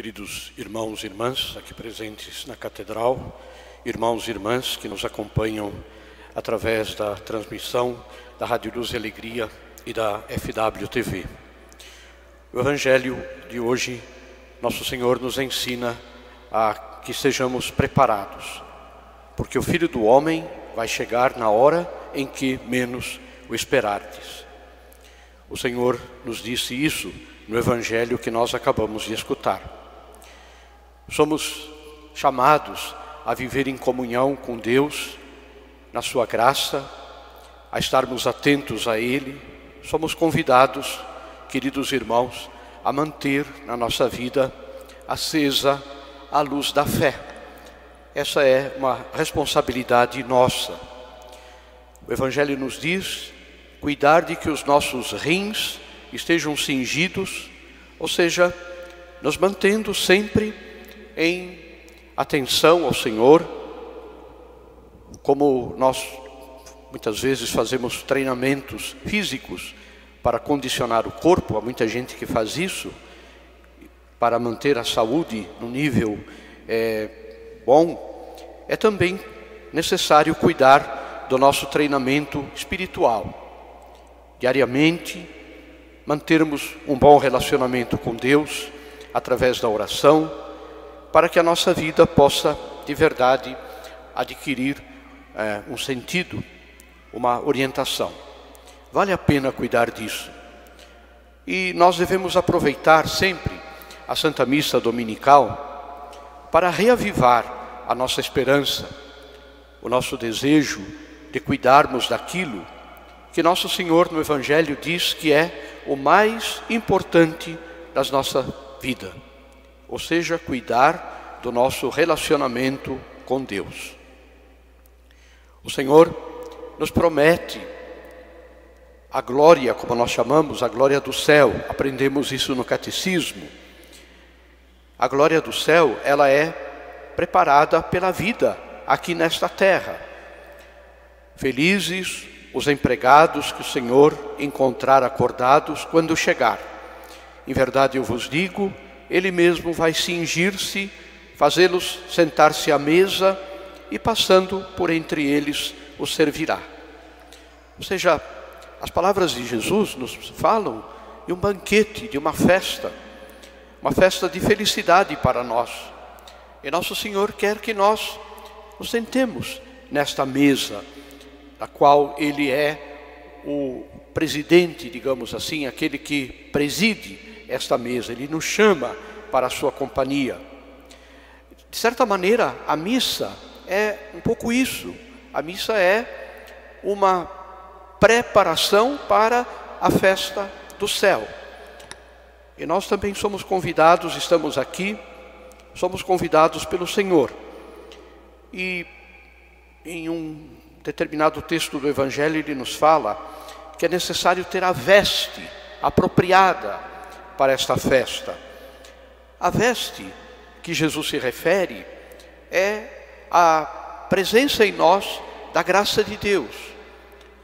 Queridos irmãos e irmãs aqui presentes na Catedral, irmãos e irmãs que nos acompanham através da transmissão da Rádio Luz e Alegria e da FWTV. O Evangelho de hoje, Nosso Senhor nos ensina a que sejamos preparados, porque o Filho do Homem vai chegar na hora em que menos o esperardes. O Senhor nos disse isso no Evangelho que nós acabamos de escutar. Somos chamados a viver em comunhão com Deus, na sua graça, a estarmos atentos a Ele. Somos convidados, queridos irmãos, a manter na nossa vida acesa a luz da fé. Essa é uma responsabilidade nossa. O Evangelho nos diz cuidar de que os nossos rins estejam cingidos, ou seja, nos mantendo sempre em atenção ao Senhor. Como nós muitas vezes fazemos treinamentos físicos para condicionar o corpo, há muita gente que faz isso, para manter a saúde no nível bom, é também necessário cuidar do nosso treinamento espiritual. Diariamente, mantermos um bom relacionamento com Deus, através da oração, para que a nossa vida possa, de verdade, adquirir um sentido, uma orientação. Vale a pena cuidar disso. E nós devemos aproveitar sempre a Santa Missa Dominical para reavivar a nossa esperança, o nosso desejo de cuidarmos daquilo que Nosso Senhor no Evangelho diz que é o mais importante da nossa vida. Ou seja, cuidar do nosso relacionamento com Deus. O Senhor nos promete a glória, como nós chamamos, a glória do céu. Aprendemos isso no catecismo. A glória do céu, ela é preparada pela vida aqui nesta terra. Felizes os empregados que o Senhor encontrar acordados quando chegar. Em verdade eu vos digo, Ele mesmo vai cingir-se, fazê-los sentar-se à mesa e passando por entre eles os servirá. Ou seja, as palavras de Jesus nos falam de um banquete, de uma festa de felicidade para nós. E Nosso Senhor quer que nós nos sentemos nesta mesa, da qual Ele é o presidente, digamos assim, aquele que preside esta mesa. Ele nos chama para a sua companhia. De certa maneira, a missa é um pouco isso. A missa é uma preparação para a festa do céu. E nós também somos convidados, estamos aqui, somos convidados pelo Senhor. E em um determinado texto do Evangelho ele nos fala que é necessário ter a veste apropriada para esta festa. A veste que Jesus se refere é a presença em nós da graça de Deus,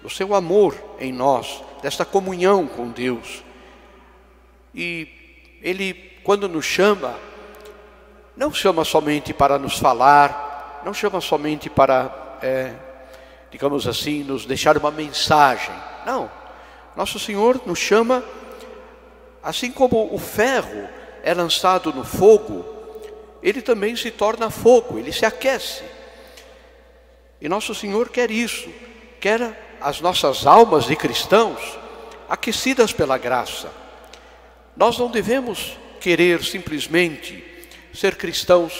do seu amor em nós, desta comunhão com Deus. E Ele, quando nos chama, não chama somente para nos falar, não chama somente para, digamos assim, nos deixar uma mensagem. Não, Nosso Senhor nos chama, assim como o ferro é lançado no fogo, ele também se torna fogo, ele se aquece. E Nosso Senhor quer isso, quer as nossas almas de cristãos aquecidas pela graça. Nós não devemos querer simplesmente ser cristãos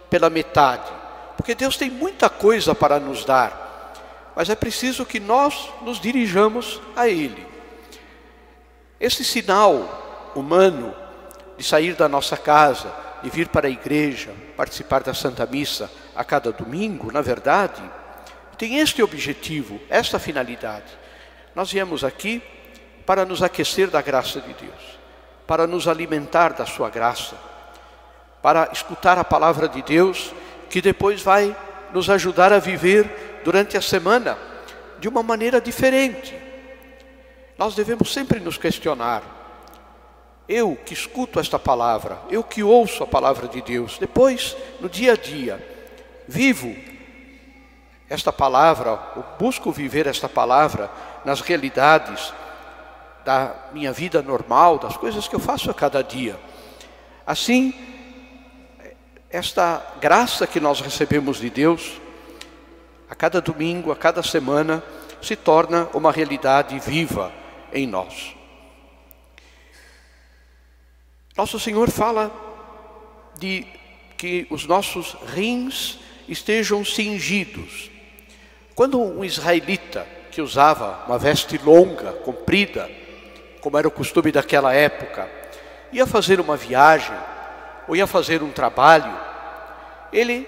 pela metade, porque Deus tem muita coisa para nos dar, mas é preciso que nós nos dirijamos a Ele. Esse sinal humano de sair da nossa casa, de vir para a igreja, participar da Santa Missa a cada domingo, na verdade, tem este objetivo, esta finalidade. Nós viemos aqui para nos aquecer da graça de Deus, para nos alimentar da sua graça, para escutar a palavra de Deus, que depois vai nos ajudar a viver durante a semana de uma maneira diferente. Nós devemos sempre nos questionar: eu que escuto esta palavra, eu que ouço a palavra de Deus, depois, no dia a dia, vivo esta palavra, eu busco viver esta palavra nas realidades da minha vida normal, das coisas que eu faço a cada dia. Assim, esta graça que nós recebemos de Deus, a cada domingo, a cada semana, se torna uma realidade viva em nós. Nosso Senhor fala de que os nossos rins estejam cingidos. Quando um israelita que usava uma veste longa, comprida, como era o costume daquela época, ia fazer uma viagem ou ia fazer um trabalho, ele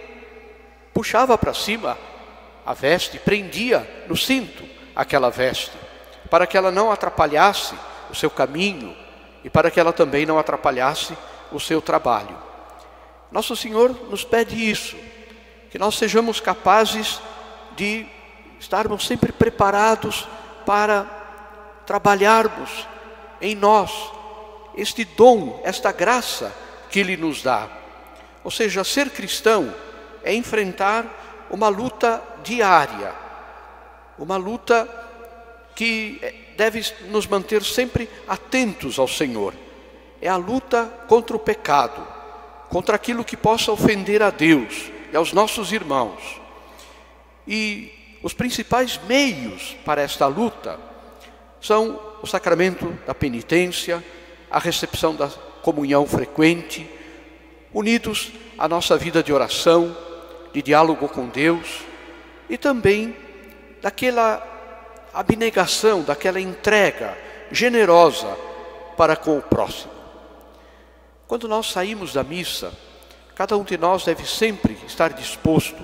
puxava para cima a veste, prendia no cinto aquela veste, para que ela não atrapalhasse o seu caminho e para que ela também não atrapalhasse o seu trabalho. Nosso Senhor nos pede isso, que nós sejamos capazes de estarmos sempre preparados para trabalharmos em nós este dom, esta graça que Ele nos dá. Ou seja, ser cristão é enfrentar uma luta diária, uma luta que deve nos manter sempre atentos ao Senhor. É a luta contra o pecado, contra aquilo que possa ofender a Deus e aos nossos irmãos. E os principais meios para esta luta são o sacramento da penitência, a recepção da comunhão frequente, unidos à nossa vida de oração, de diálogo com Deus e também daquela abnegação, daquela entrega generosa para com o próximo. Quando nós saímos da missa, cada um de nós deve sempre estar disposto,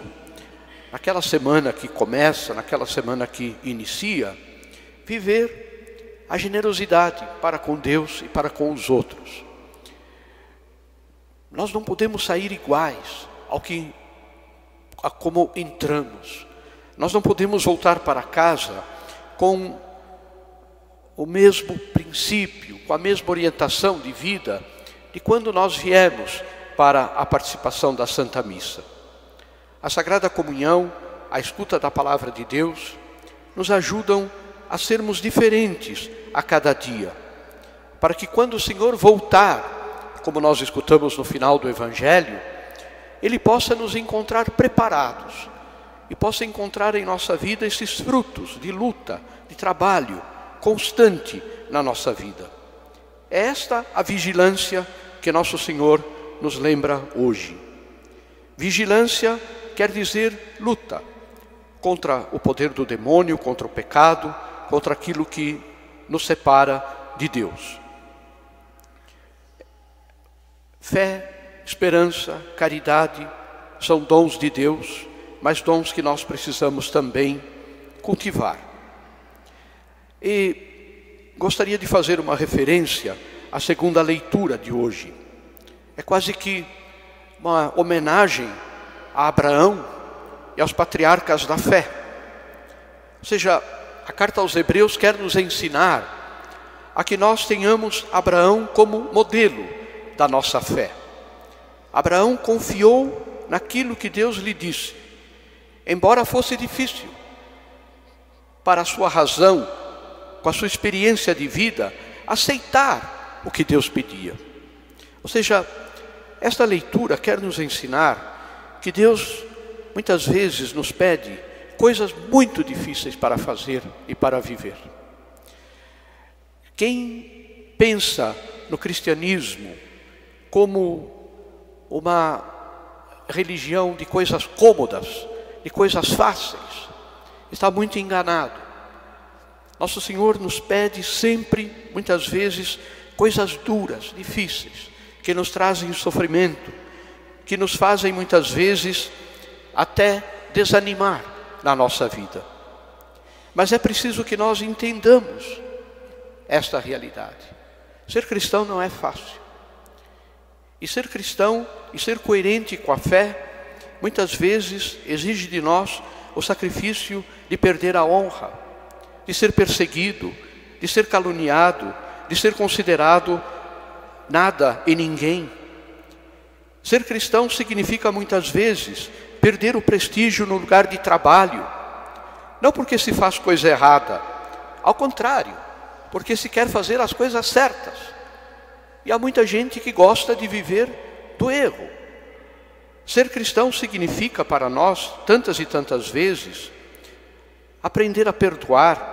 naquela semana que começa, naquela semana que inicia, viver a generosidade para com Deus e para com os outros. Nós não podemos sair iguais a como entramos. Nós não podemos voltar para casa com o mesmo princípio, com a mesma orientação de vida de quando nós viemos para a participação da Santa Missa. A Sagrada Comunhão, a escuta da Palavra de Deus, nos ajudam a sermos diferentes a cada dia, para que quando o Senhor voltar, como nós escutamos no final do Evangelho, Ele possa nos encontrar preparados e possa encontrar em nossa vida esses frutos de luta, de trabalho constante na nossa vida. É esta a vigilância que nosso Senhor nos lembra hoje. Vigilância quer dizer luta contra o poder do demônio, contra o pecado, contra aquilo que nos separa de Deus. Fé, esperança, caridade são dons de Deus, mas dons que nós precisamos também cultivar. E gostaria de fazer uma referência à segunda leitura de hoje. É quase que uma homenagem a Abraão e aos patriarcas da fé. Ou seja, a carta aos Hebreus quer nos ensinar a que nós tenhamos Abraão como modelo da nossa fé. Abraão confiou naquilo que Deus lhe disse, embora fosse difícil, para a sua razão, com a sua experiência de vida, aceitar o que Deus pedia. Ou seja, esta leitura quer nos ensinar que Deus muitas vezes nos pede coisas muito difíceis para fazer e para viver. Quem pensa no cristianismo como uma religião de coisas cômodas, de coisas fáceis, está muito enganado. Nosso Senhor nos pede sempre, muitas vezes, coisas duras, difíceis, que nos trazem sofrimento, que nos fazem muitas vezes até desanimar na nossa vida. Mas é preciso que nós entendamos esta realidade. Ser cristão não é fácil. E ser cristão e ser coerente com a fé, muitas vezes exige de nós o sacrifício de perder a honra, de ser perseguido, de ser caluniado, de ser considerado nada e ninguém. Ser cristão significa muitas vezes perder o prestígio no lugar de trabalho, não porque se faz coisa errada, ao contrário, porque se quer fazer as coisas certas. E há muita gente que gosta de viver do erro. Ser cristão significa para nós, tantas e tantas vezes, aprender a perdoar.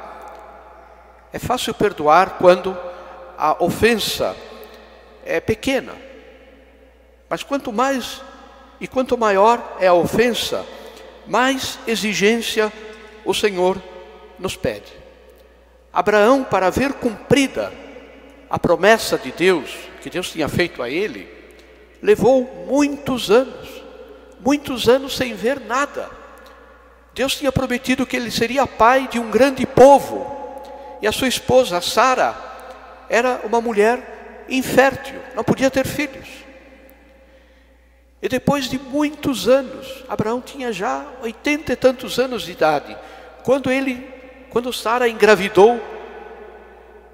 É fácil perdoar quando a ofensa é pequena. Mas quanto mais e quanto maior é a ofensa, mais exigência o Senhor nos pede. Abraão, para ver cumprida a promessa de Deus, que Deus tinha feito a ele, levou muitos anos sem ver nada. Deus tinha prometido que ele seria pai de um grande povo, e a sua esposa, Sara, era uma mulher infértil, não podia ter filhos. E depois de muitos anos, Abraão tinha já 80 e tantos anos de idade, quando Sara engravidou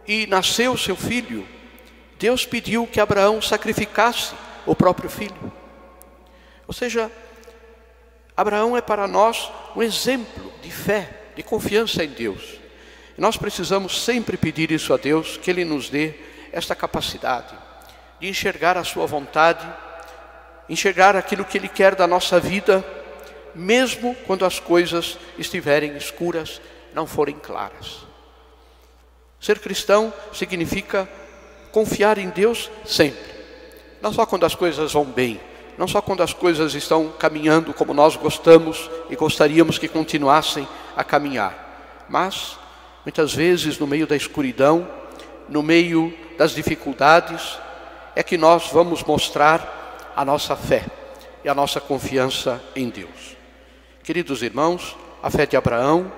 e nasceu seu filho, Deus pediu que Abraão sacrificasse o próprio filho. Ou seja, Abraão é para nós um exemplo de fé, de confiança em Deus. E nós precisamos sempre pedir isso a Deus, que Ele nos dê esta capacidade de enxergar a sua vontade, enxergar aquilo que Ele quer da nossa vida, mesmo quando as coisas estiverem escuras, não forem claras. Ser cristão significa confiar em Deus sempre. Não só quando as coisas vão bem, não só quando as coisas estão caminhando como nós gostamos e gostaríamos que continuassem a caminhar, mas muitas vezes no meio da escuridão, no meio das dificuldades, é que nós vamos mostrar a nossa fé e a nossa confiança em Deus. Queridos irmãos, a fé de Abraão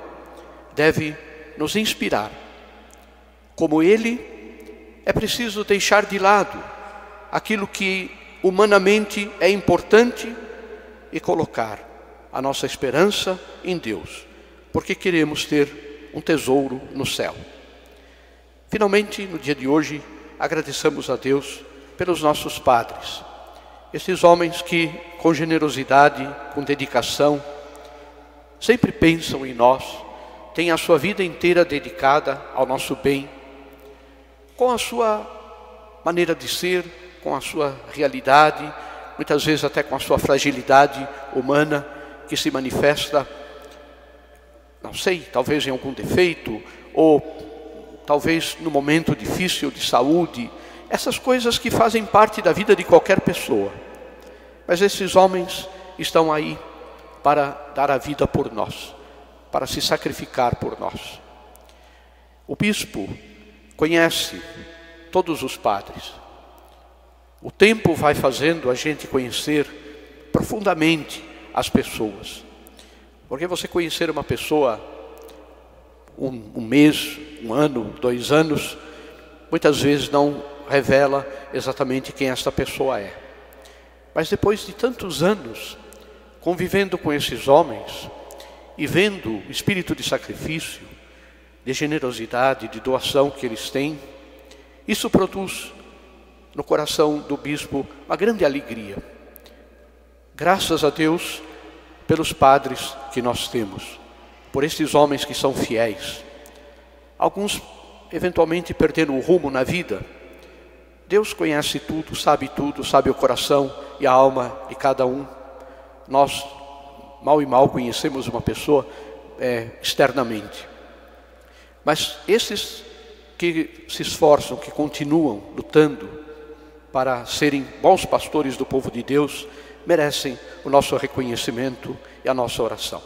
deve nos inspirar. Como ele, é preciso deixar de lado aquilo que humanamente é importante e colocar a nossa esperança em Deus, porque queremos ter um tesouro no céu. Finalmente, no dia de hoje, agradeçamos a Deus pelos nossos padres, esses homens que, com generosidade, com dedicação, sempre pensam em nós, têm a sua vida inteira dedicada ao nosso bem, com a sua maneira de ser, com a sua realidade, muitas vezes até com a sua fragilidade humana, que se manifesta, não sei, talvez em algum defeito, ou talvez no momento difícil de saúde, essas coisas que fazem parte da vida de qualquer pessoa. Mas esses homens estão aí para dar a vida por nós, para se sacrificar por nós. O bispo conhece todos os padres. O tempo vai fazendo a gente conhecer profundamente as pessoas. Porque você conhecer uma pessoa um mês, um ano, 2 anos, muitas vezes não revela exatamente quem esta pessoa é. Mas depois de tantos anos convivendo com esses homens e vendo o espírito de sacrifício, de generosidade, de doação que eles têm, isso produz no coração do bispo uma grande alegria. Graças a Deus pelos padres que nós temos, por esses homens que são fiéis. Alguns eventualmente perderam o rumo na vida. Deus conhece tudo, sabe o coração e a alma de cada um. Nós mal e mal conhecemos uma pessoa externamente. Mas esses que se esforçam, que continuam lutando para serem bons pastores do povo de Deus, merecem o nosso reconhecimento e a nossa oração.